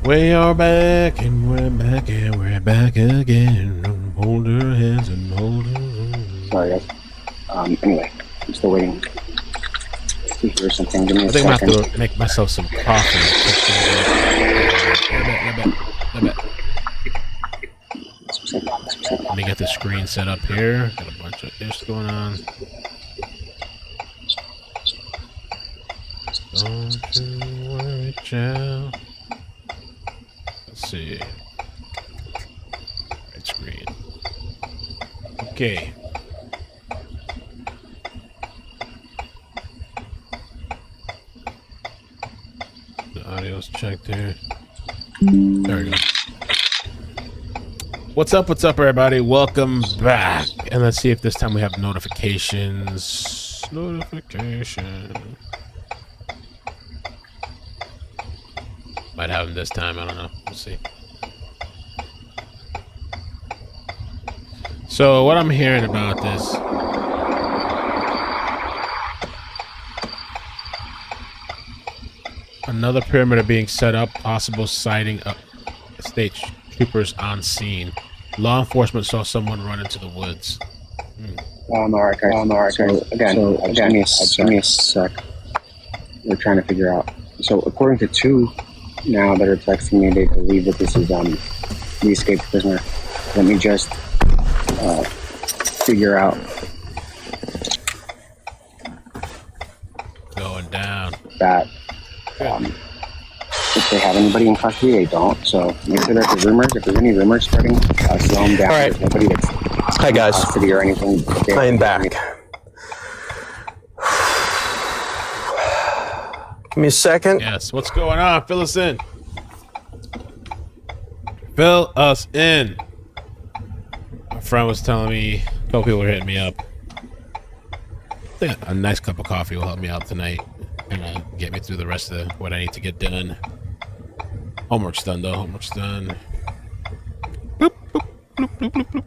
We are back and we're back and we're back again. Hold her hands and hold her. Sorry, guys. Anyway, I'm still waiting to hear something. Give me a I think I'm second. gonna have to make myself some coffee. Let me get the screen set up here. Got a bunch of this going on. Don't you worry, child. Let's see. Right screen. Okay. The audio's checked here. There we go. What's up, everybody? Welcome back. And let's see if this time we have notifications. Notification. Might have them this time. I don't know. We'll see. So what I'm hearing about this, another perimeter being set up, possible sighting of state troopers on scene. Law enforcement saw someone run into the woods. All right, guys. So again, give me a sec. We're trying to figure out. So according to two now that are texting me, they believe that this is the escaped prisoner. Let me just figure out. Going down. That if they have anybody in custody, they don't. So make sure that the rumors, if there's any rumors spreading, slow them down. All right. There's nobody that's Hi, guys. in custody or anything. I am back. Give me a second. Yes. What's going on? Fill us in. Fill us in. My friend was telling me, a couple people were hitting me up. I think a nice cup of coffee will help me out tonight and get me through the rest of what I need to get done. Homework's done, though. Homework's done. Boop, boop, bloop, bloop, bloop, bloop.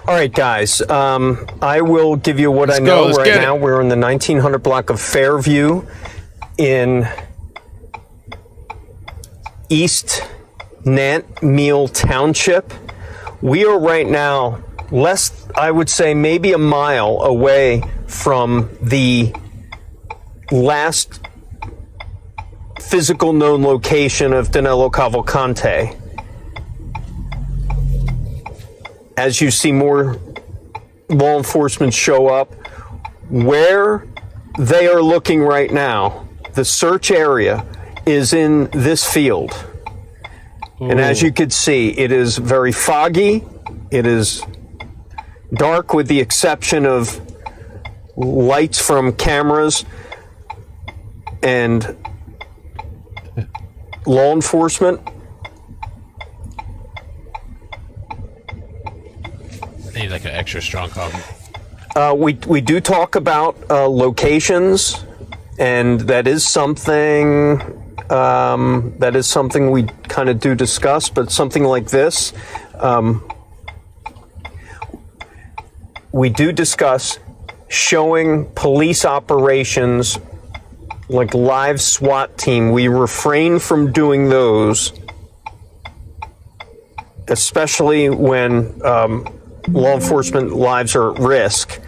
All right, guys. I will give you what I know right now. We're in the 1900 block of Fairview in East Nantmeal Township. We are right now I would say maybe a mile away from the last physical known location of Danelo Cavalcante. As you see more law enforcement show up, where they are looking right now, the search area is in this field. Ooh. And as you can see, it is very foggy. It is dark with the exception of lights from cameras and law enforcement. I need like an extra strong coffee. We do talk about locations, and that is something we kind of do discuss. But something like this, we do discuss showing police operations like live SWAT team. We refrain from doing those, especially when law enforcement lives are at risk.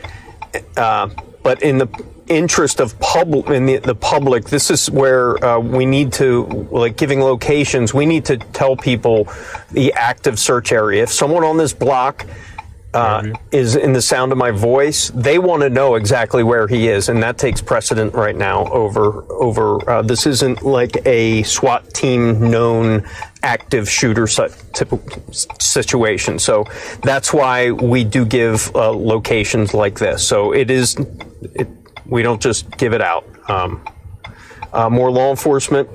But in the interest of the public, this is where we need to, like giving locations, we need to tell people the active search area. If someone on this block is in the sound of my voice, they want to know exactly where he is, and that takes precedent right now over this isn't like a SWAT team known active shooter type of situation. So that's why we do give locations like this. So we don't just give it out. More law enforcement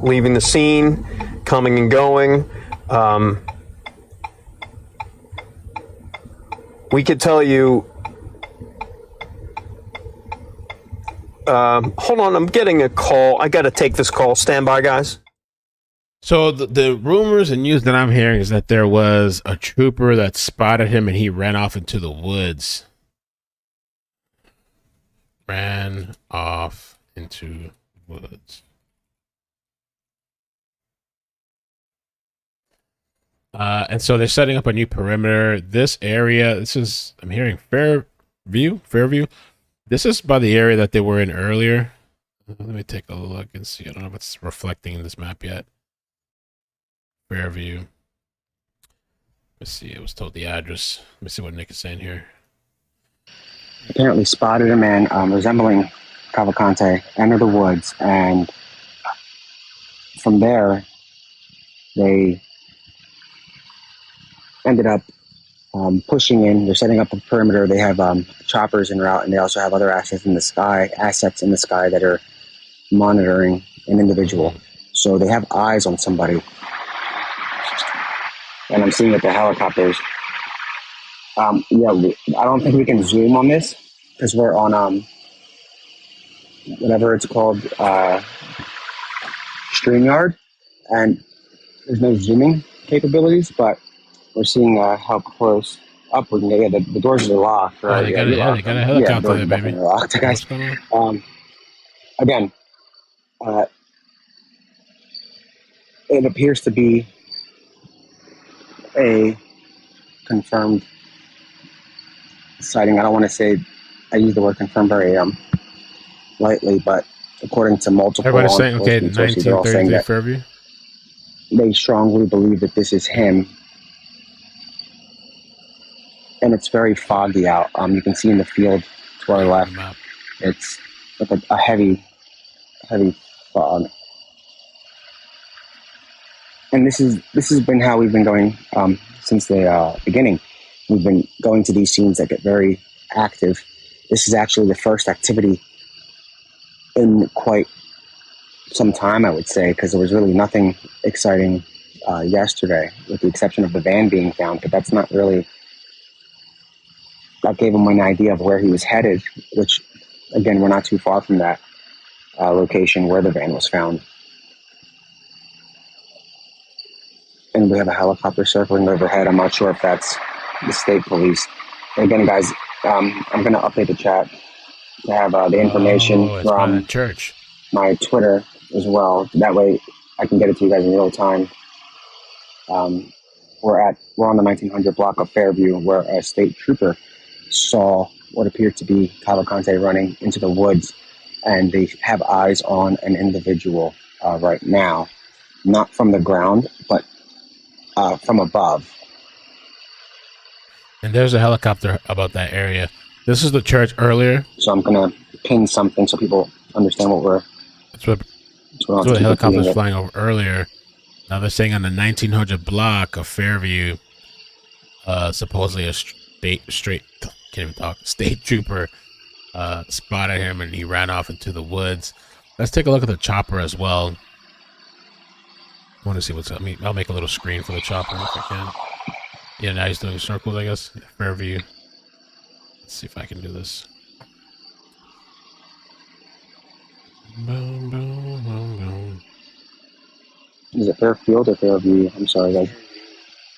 leaving the scene, coming and going. We could tell you, hold on, I'm getting a call. I got to take this call. Stand by, guys. So the rumors and news that I'm hearing is that there was a trooper that spotted him and he ran off into the woods. Ran off into woods. And so they're setting up a new perimeter. This area, I'm hearing Fairview. This is by the area that they were in earlier. Let me take a look and see. I don't know if it's reflecting in this map yet. Fairview. Let's see. I was told the address. Let me see what Nick is saying here. Apparently spotted a man resembling Cavalcante enter the woods, and from there they ended up pushing in. They're setting up a perimeter. They have choppers en route, and they also have other assets in the sky that are monitoring an individual. So they have eyes on somebody, and I'm seeing that the helicopters. I don't think we can zoom on this because we're on whatever it's called, StreamYard, and there's no zooming capabilities, but we're seeing how close up we can get. Yeah, the doors are locked, right? They got a helicopter Yeah, the doors there, are baby. definitely locked, guys. What's going on? Again, it appears to be a confirmed sighting. I don't want to say, I use the word confirmed very lightly, but according to multiple Everybody's law saying, okay, enforcement sources, they're all saying 1933 that Fairview. they strongly believe that this is him. And it's very foggy out. You can see in the field to our left, it's like a heavy fog. And this has been how we've been going since the beginning. We've been going to these scenes that get very active. This is actually the first activity in quite some time, I would say, because there was really nothing exciting yesterday, with the exception of the van being found. But that's not really. That gave him an idea of where he was headed, which, again, we're not too far from that location where the van was found. And we have a helicopter circling overhead. I'm not sure if that's the state police. And again, guys, I'm going to update the chat to have the information from the church. My Twitter as well. That way I can get it to you guys in real time. We're on the 1900 block of Fairview, where a state trooper saw what appeared to be Cavalcante running into the woods, and they have eyes on an individual right now, not from the ground, but from above. And there's a helicopter about that area. This is the church earlier. So I'm gonna pin something so people understand what we're. That's what the helicopter was flying over earlier. Now they're saying on the 1900 block of Fairview, supposedly a state trooper spotted him and he ran off into the woods. Let's take a look at the chopper as well. I want to see what's up. I'll make a little screen for the chopper if I can. Yeah, now he's doing circles, I guess. Yeah, Fairview. Let's see if I can do this. Boom, boom, boom, boom. Is it Fairfield or Fairview? I'm sorry, guys.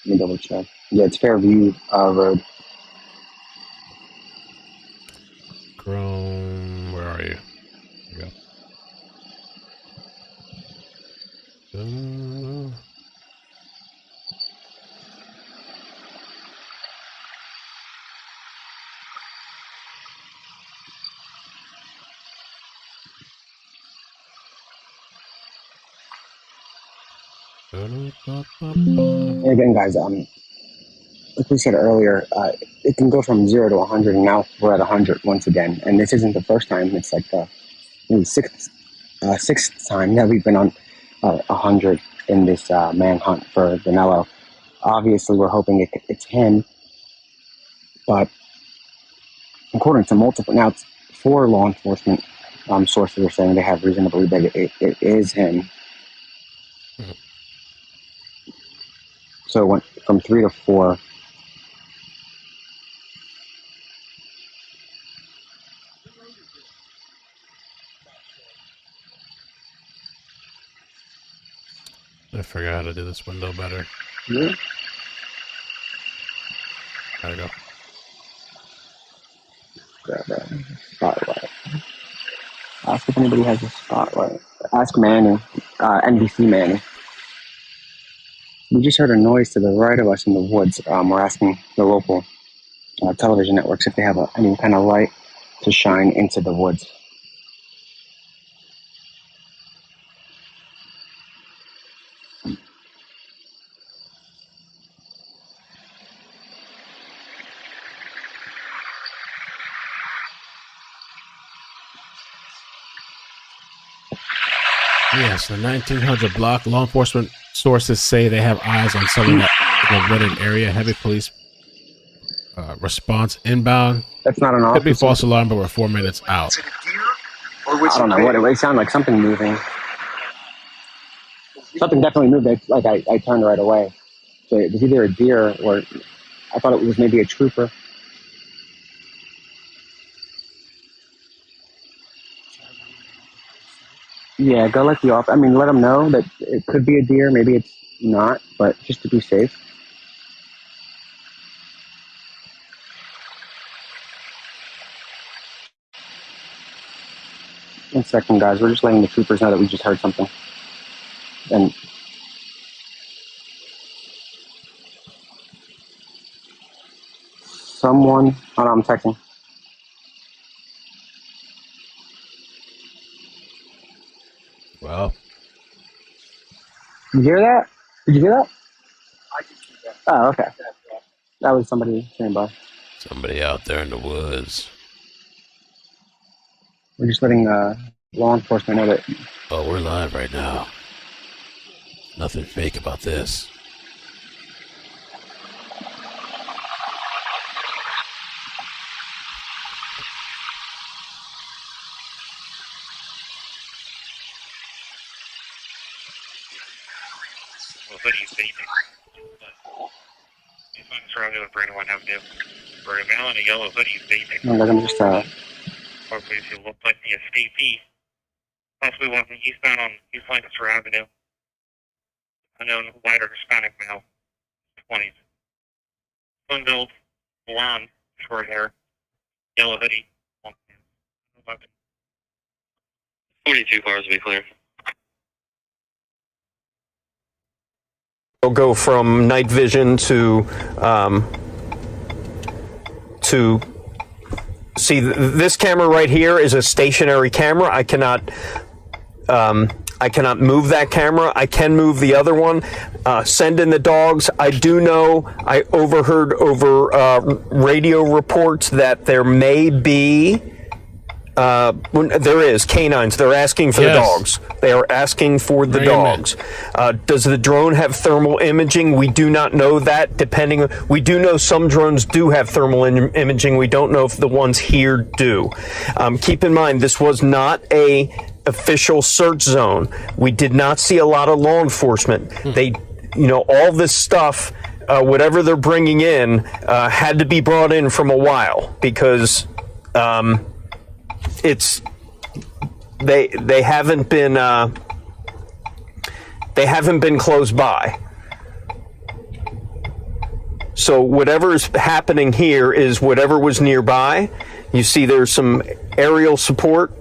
Let me double check. Yeah, it's Fairview Road. Chrome, where are you? Here we go. And again, guys, like we said earlier, it can go from 0 to 100, and now we're at 100 once again. And this isn't the first time; it's like the sixth time that we've been on 100 in this manhunt for Danelo. Obviously, we're hoping it's him, but according to multiple, now it's 4 law enforcement sources are saying they have reason to believe that it is him. So it went from 3 to 4. I forgot how to do this window better. Yeah. There we go. Grab a spotlight. Ask if anybody has a spotlight. Ask Manny, NBC Manny. We just heard a noise to the right of us in the woods. We're asking the local television networks if they have any kind of light to shine into the woods. Yes, the 1900 block. Law enforcement sources say they have eyes on someone in the wooded area. Heavy police response inbound. That's not an Could officer. be false alarm, but we're 4 minutes out. I don't know what it sounded like. Something moving. Something definitely moved. I turned right away. So it was either a deer or I thought it was maybe a trooper. Yeah, go let the off. I mean, let them know that it could be a deer. Maybe it's not, but just to be safe. One second, guys. We're just letting the troopers know that we just heard something. And someone. Oh no, I'm texting. Well, Did you hear that? Did you hear that? Oh, okay. That was somebody standing by. somebody out there in the woods. We're just letting law enforcement know that. Oh, we're live right now. Nothing fake about this. Hoodie vaping. If I'm surrounded with Brandywine Avenue, for a male in a yellow hoodie vaping. No, I'm just Or please who look like the escapee. Possibly walking eastbound on East Lancaster Avenue. Unknown white or Hispanic male. 20s. Slim build, blonde, short hair, yellow hoodie. 42 cars to be clear. We'll go from night vision to see this camera right here is a stationary camera. I cannot move that camera. I can move the other one. Send in the dogs. I do know I overheard over radio reports that there may be there is canines. They're asking for the dogs. They are asking for the dogs. Does the drone have thermal imaging? We do not know that. We do know some drones do have thermal imaging. We don't know if the ones here do. Keep in mind, this was not a official search zone. We did not see a lot of law enforcement. They, all this stuff, whatever they're bringing in, had to be brought in from a while because. They haven't been close by. So whatever's happening here is whatever was nearby. You see there's some aerial support.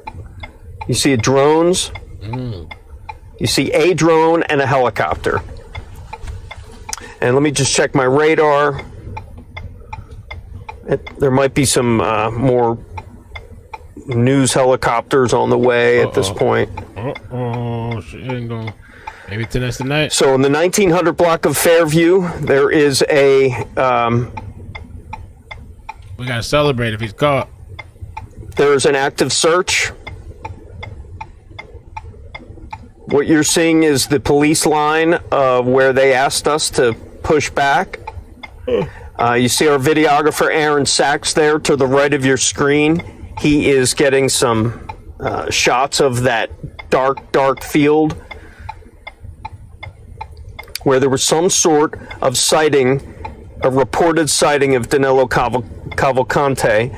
You see drones. You see a drone and a helicopter. And let me just check my radar. There might be some more news helicopters on the way at this point. She ain't going. Maybe tonight's the night. So in the 1900 block of Fairview, there is a. We gotta celebrate if he's caught. There is an active search. What you're seeing is the police line where they asked us to push back. You see our videographer Aaron Sachs there to the right of your screen. He is getting some shots of that dark field where there was some sort of sighting, a reported sighting of Danelo Cavalcante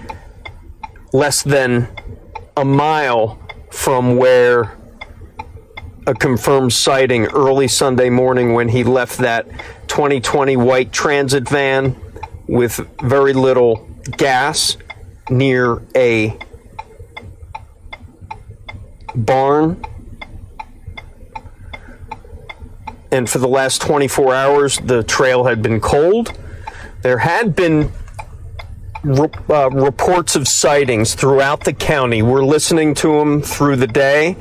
less than a mile from where a confirmed sighting early Sunday morning when he left that 2020 white transit van with very little gas near a barn. and for the last 24 hours, the trail had been cold. There had been reports of sightings throughout the county. We're listening to them through the day,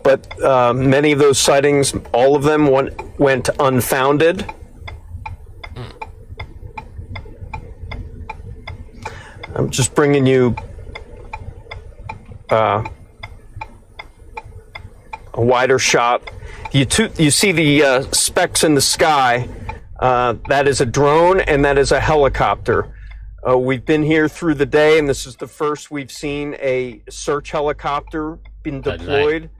but many of those sightings, all of them went unfounded. I'm just bringing you a wider shot. You see the specks in the sky. That is a drone and that is a helicopter. We've been here through the day, and this is the first we've seen a search helicopter been deployed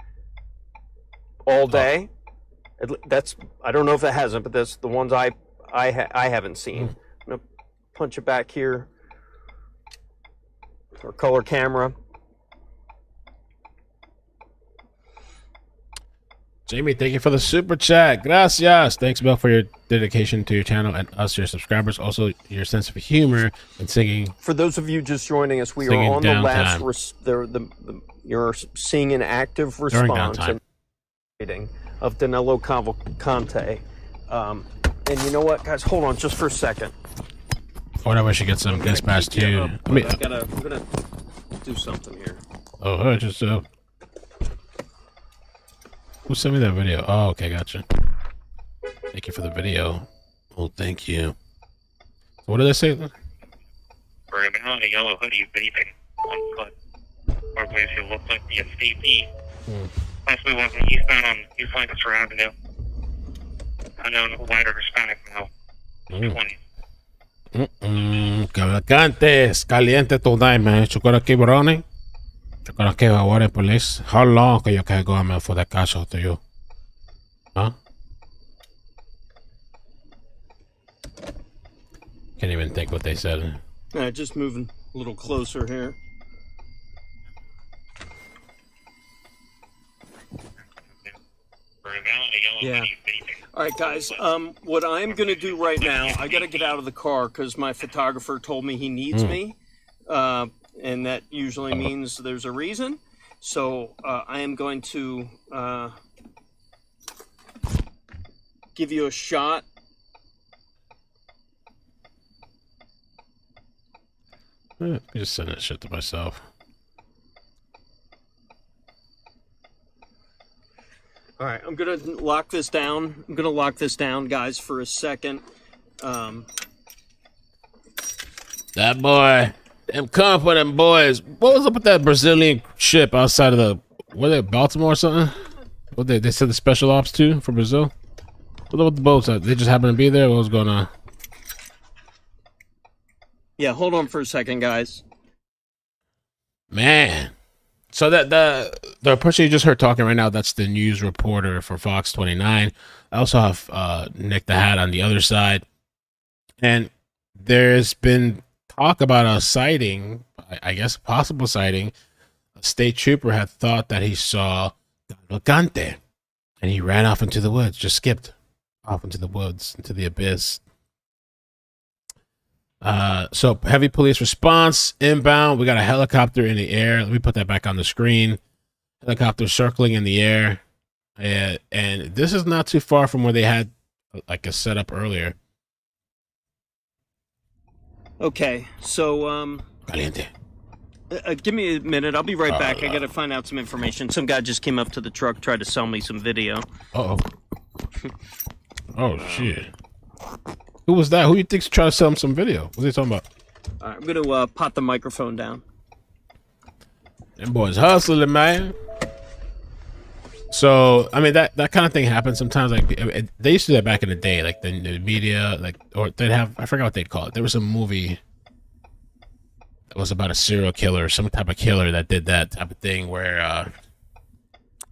all day. I don't know if it hasn't, but that's the ones I haven't seen. I'm gonna punch it back here. Our color camera. Jamie, thank you for the super chat. Gracias. Thanks, Bill, for your dedication to your channel and us, your subscribers. Also, your sense of humor and singing. For those of you just joining us, we are on the last. You're seeing an active response and rating of Danelo Cavalcante. And you know what, guys? Hold on just for a second. Or I wish I get some dispatch too. I'm gonna do something here. Oh, just who sent me that video? Oh, okay, gotcha. Thank you for the video. Oh, thank you. What did I say? For a man in a yellow hoodie vaping on foot, or place who look like the escapee, possibly walking eastbound on East Lancaster Avenue. Unknown white or Hispanic male, 20s. Cavalcante, caliente tonight, man. You're gonna keep running? You're gonna keep avoiding police? How long can you go, man, for the castle to you? Huh? Can't even think what they said. Just moving a little closer here. Yeah. All right, guys. What I'm going to do right now, I got to get out of the car because my photographer told me he needs me. And that usually means there's a reason. So I am going to give you a shot. I'm just sending that shit to myself. All right, I'm going to lock this down. I'm going to lock this down, guys, for a second. That boy. Them confident boys. What was up with that Brazilian ship outside of the... What are they, Baltimore or something? What they said the special ops too for Brazil? What up with the boats? They just happened to be there? What was going on? Yeah, hold on for a second, guys. Man. So that the person you just heard talking right now, that's the news reporter for Fox 29. I also have Nick the Hat on the other side. And there's been talk about a sighting, I guess a possible sighting. A state trooper had thought that he saw Cavalcante, and he ran off into the woods, just skipped off into the woods, into the abyss. So heavy police response inbound. We got a helicopter in the air. Let me put that back on the screen. Helicopter circling in the air, and this is not too far from where they had like a setup earlier. Okay, so Caliente. Give me a minute. I'll be right back. I gotta find out some information. Some guy just came up to the truck, tried to sell me some video. Oh shit. Who was that? Who you think's trying to sell him some video? What's he talking about? All right, I'm gonna pot the microphone down. Them boys hustling, man. So, I mean, that kind of thing happens sometimes. Like, they used to do that back in the day, like the media, like, or they'd have, I forgot what they'd call it. There was a movie that was about a serial killer, some type of killer that did that type of thing where, I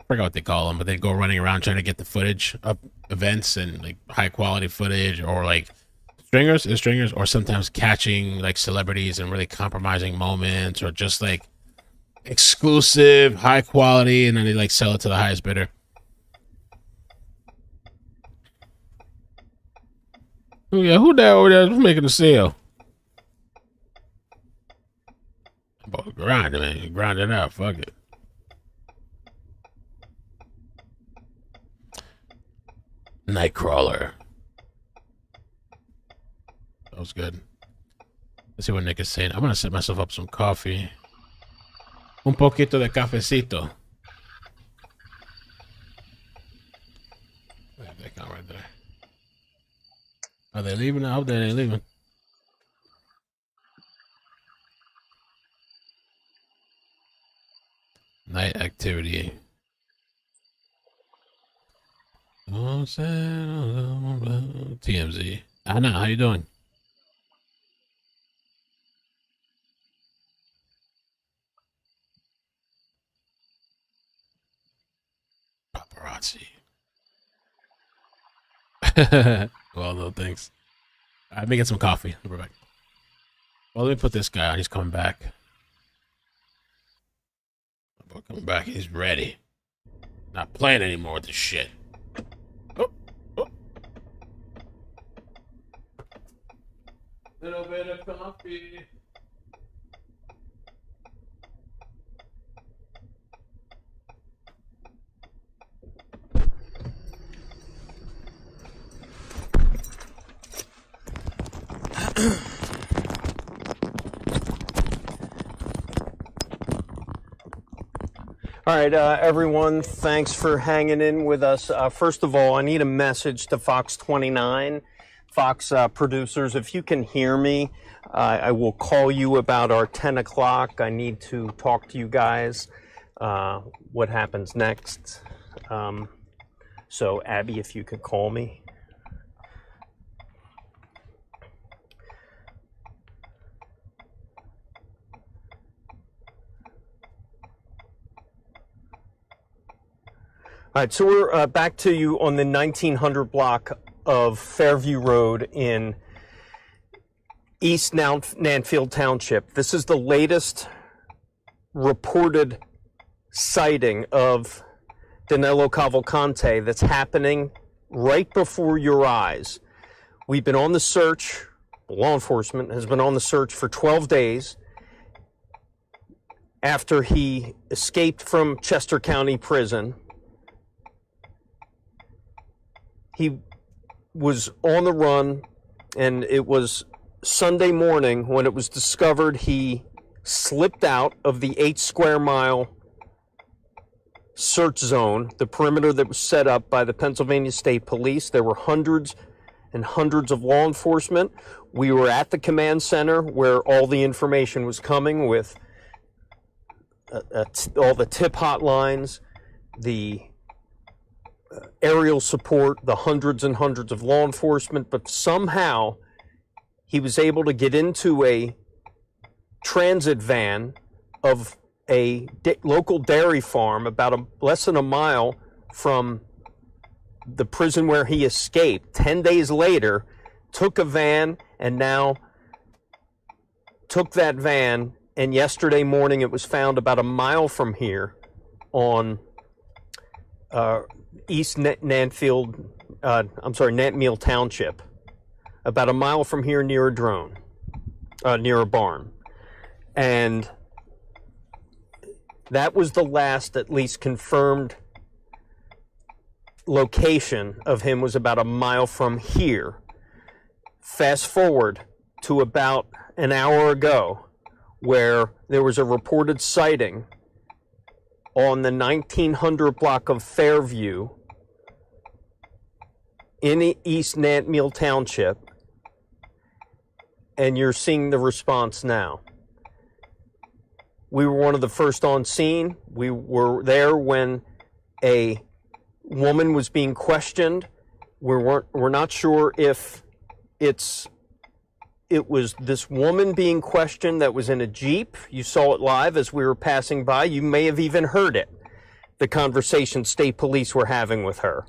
forgot what they call them, but they'd go running around trying to get the footage of events and like high quality footage, or like stringers, or sometimes catching like celebrities and really compromising moments, or just like exclusive high quality, and then they like sell it to the highest bidder. Oh yeah, who that over there? Who's making the sale? Boy, grind it, man. Grind it out. Fuck it. Nightcrawler. That was good. Let's see what Nick is saying. I'm gonna set myself up some coffee. Un poquito de cafecito. That guy right there. Are they leaving? I hope they ain't leaving. Night activity. TMZ. Anna, how you doing? Paparazzi. Well, no thanks. I'm making some coffee. We're back. Well, let me put this guy on. He's coming back. Coming back. He's ready. Not playing anymore with this shit. Oh, oh. Little bit of coffee. All right, everyone, thanks for hanging in with us. First of all, I need a message to Fox 29. Fox producers, if you can hear me, I will call you about our 10 o'clock. I need to talk to you guys. What happens next? So, Abby, if you could call me. All right, so we're back to you on the 1900 block of Fairview Road in East Nanfield Township. This is the latest reported sighting of Danelo Cavalcante that's happening right before your eyes. We've been on the search, law enforcement has been on the search for 12 days after he escaped from Chester County Prison. He was on the run, and it was Sunday morning when it was discovered he slipped out of the 8 square mile search zone, the perimeter that was set up by the Pennsylvania State Police. There were hundreds and hundreds of law enforcement. We were at the command center where all the information was coming with all the tip hotlines, the aerial support, the hundreds and hundreds of law enforcement, but somehow he was able to get into a transit van of a local dairy farm about less than a mile from the prison where he escaped. 10 days later, took a van and now took that van, and yesterday morning it was found about a mile from here on East Nantfield, Nantmeal Township, about a mile from here near a barn. And that was the last, at least confirmed location of him, was about a mile from here. Fast forward to about an hour ago, where there was a reported sighting on the 1900 block of Fairview in East Nantmeal Township, and you're seeing the response now. We were one of the first on scene. We were there when a woman was being questioned. We're not sure if it was this woman being questioned that was in a Jeep. You saw it live as we were passing by. You may have even heard it, the conversation state police were having with her.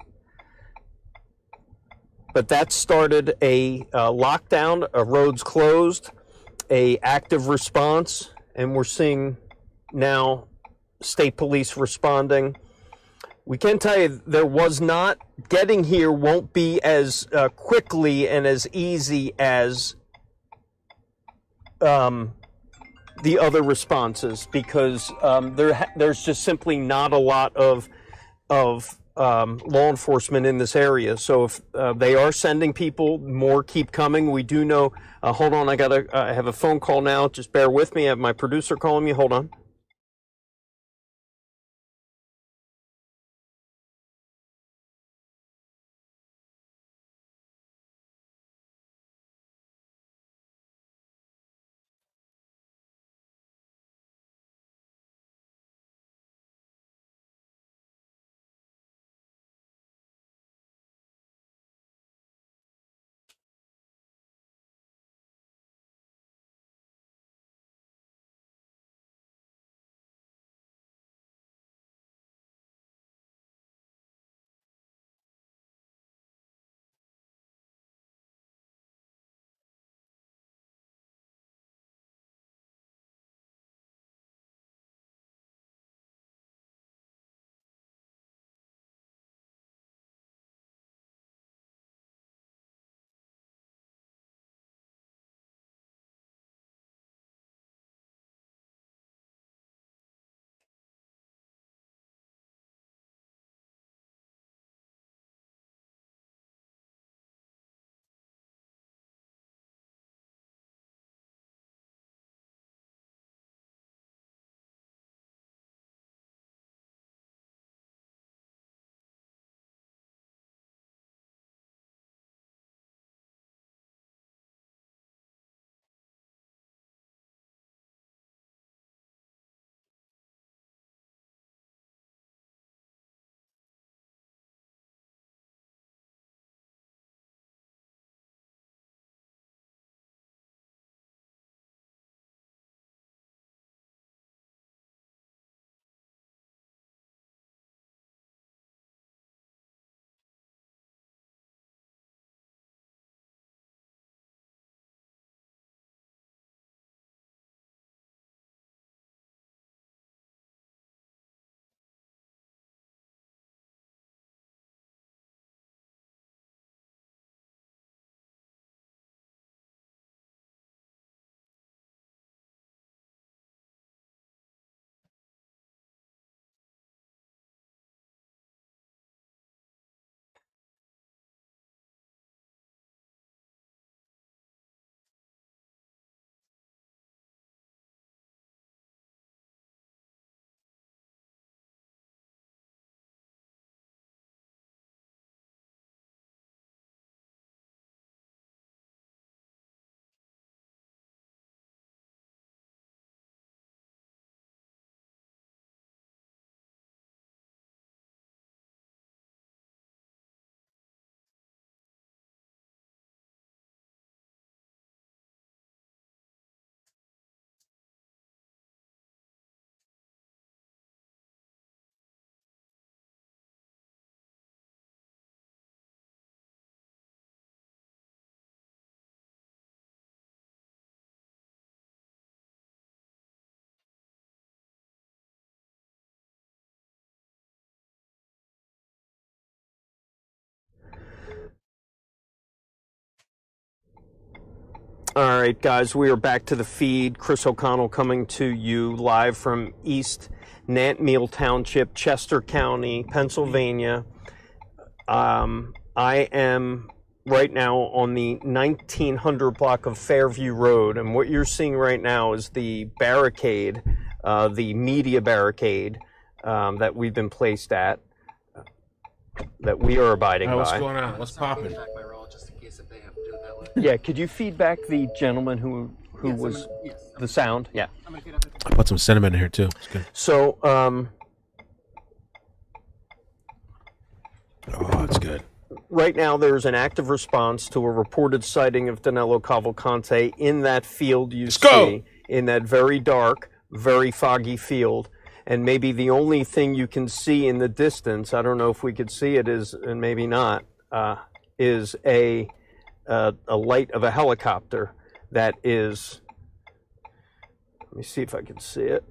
But that started a lockdown, a roads closed, a active response, and we're seeing now state police responding. We can tell you there was not, getting here won't be as quickly and as easy as the other responses, because there's just simply not a lot of law enforcement in this area. So if they are sending people, more keep coming. We do know. Hold on, I have a phone call now. Just bear with me. I have my producer calling me. Hold on. All right, guys, we are back to the feed. Chris O'Connell coming to you live from East Nantmeal Township, Chester County, Pennsylvania. I am right now on the 1900 block of Fairview Road, and what you're seeing right now is the barricade, the media barricade that we've been placed at, that we are abiding by. What's going on? What's popping? Yeah, could you feedback the gentleman who was the sound? Yeah. I put some cinnamon in here too. It's good. So, oh, it's good. Right now, there's an active response to a reported sighting of Danelo Cavalcante in that field you see, in that very dark, very foggy field. And maybe the only thing you can see in the distance, I don't know if we could see it, is, and maybe not, is a light of a helicopter that is, let me see if I can see it,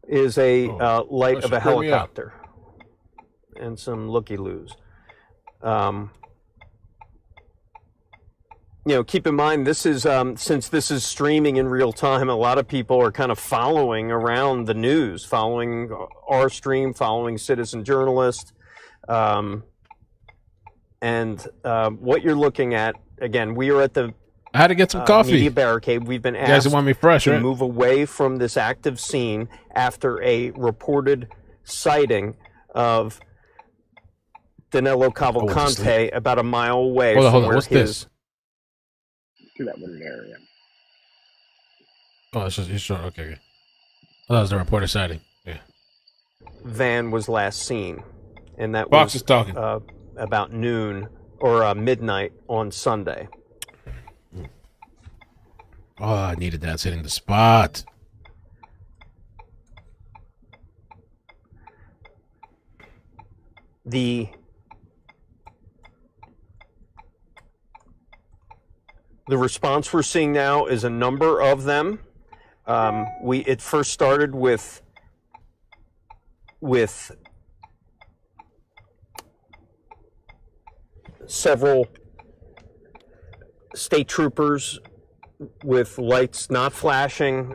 is a light of a helicopter and some looky-loos. keep in mind, this is since this is streaming in real time, a lot of people are kind of following around the news, following our stream, following Citizen Journalist. And what you're looking at, again, we are at the I had to get some coffee. media barricade. We've been You guys asked want me fresh, to right? move away from this active scene after a reported sighting of Danelo Cavalcante about a mile away Hold on, from hold on. where What's his this? Through that wooded area. Oh, it's just short. Okay, okay. Oh, that was the reporter sighting. Yeah. van was last seen, and that Fox was is talking. About noon or midnight on Sunday. Oh, I needed that. It's hitting the spot. The response we're seeing now is a number of them. It first started with several state troopers with lights not flashing,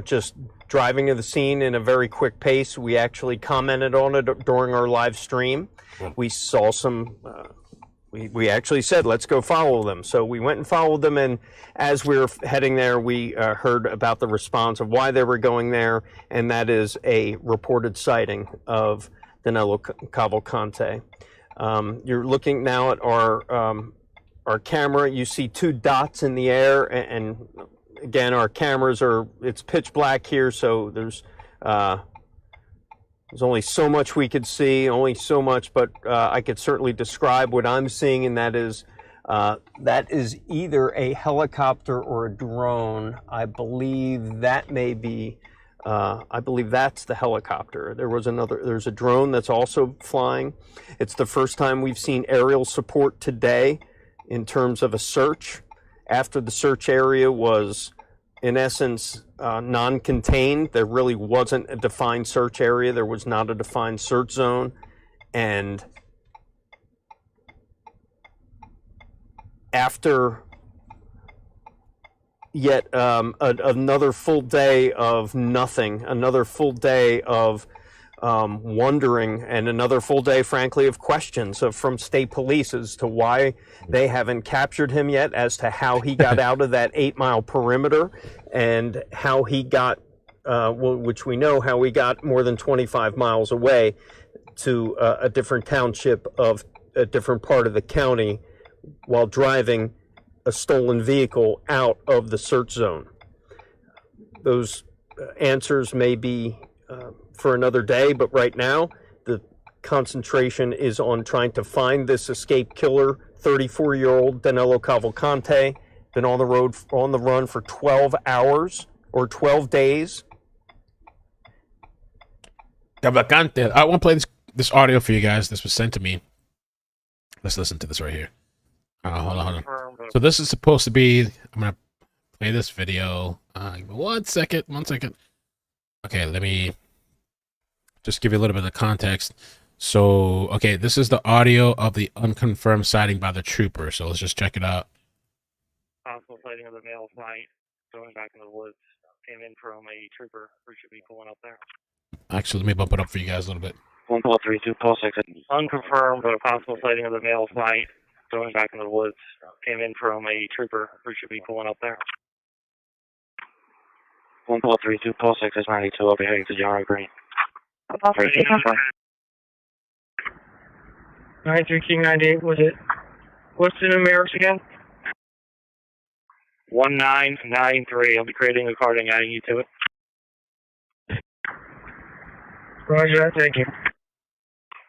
just driving to the scene in a very quick pace. We actually commented on it during our live stream. We saw some, we actually said, let's go follow them. So we went and followed them, and as we were heading there, we heard about the response of why they were going there, and that is a reported sighting of Danelo Cavalcante. You're looking now at our camera. You see two dots in the air, and again, our cameras it's pitch black here, so there's only so much we could see, only so much, but I could certainly describe what I'm seeing, and that is either a helicopter or a drone. I believe that may be, I believe that's the helicopter. There's a drone that's also flying. It's the first time we've seen aerial support today in terms of a search, after the search area was, in essence, non-contained. There really wasn't a defined search area. There was not a defined search zone. And after yet another full day of nothing, another full day of wondering, and another full day, frankly, of questions from state police as to why they haven't captured him yet, as to how he got out of that 8-mile perimeter, and how he got, which we know how he got more than 25 miles away to a different township of a different part of the county while driving a stolen vehicle out of the search zone. Those answers may be for another day, but right now the concentration is on trying to find this escaped killer, 34-year-old Danelo Cavalcante, been on the run for 12 hours or 12 days. Cavalcante. I want to play this audio for you guys. This was sent to me. Let's listen to this right here. Hold on. So this is supposed to be, I'm going to play this video. Give me 1 second. Okay, let me just give you a little bit of context. So, okay, this is the audio of the unconfirmed sighting by the trooper. So let's just check it out. Possible sighting of the male flight going back in the woods. Came in from a trooper who should be pulling up there. Actually, let me bump it up for you guys a little bit. 1-4-3-2, call 6. Unconfirmed, but a possible sighting of the male flight going back in the woods. Came in from a trooper who should be pulling up there. 1-4-3-2, call 6 is 92. I'll be heading to John Green. 93 King 98, was it? What's the numerics again? 1993. I'll be creating a card and adding you to it. Roger that, thank you.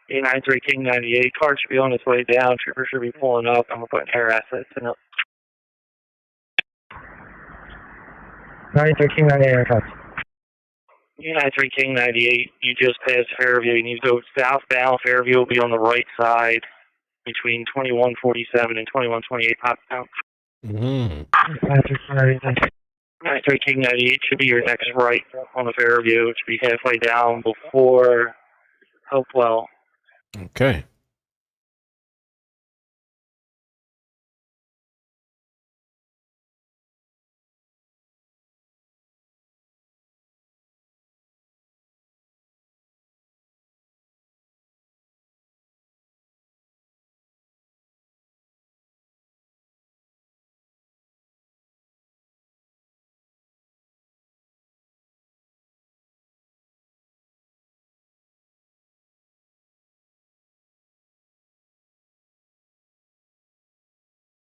893 King 98. Card should be on its way down. Trooper should be pulling up. I'm going to put air assets in it. 93 King 98 aircraft. 893 King 98. You just passed Fairview. You need to go southbound. Fairview will be on the right side between 2147 and 2128 Pottstown. 93 King 98 should be your next right on the Fairview. It should be halfway down before Hopewell. Okay.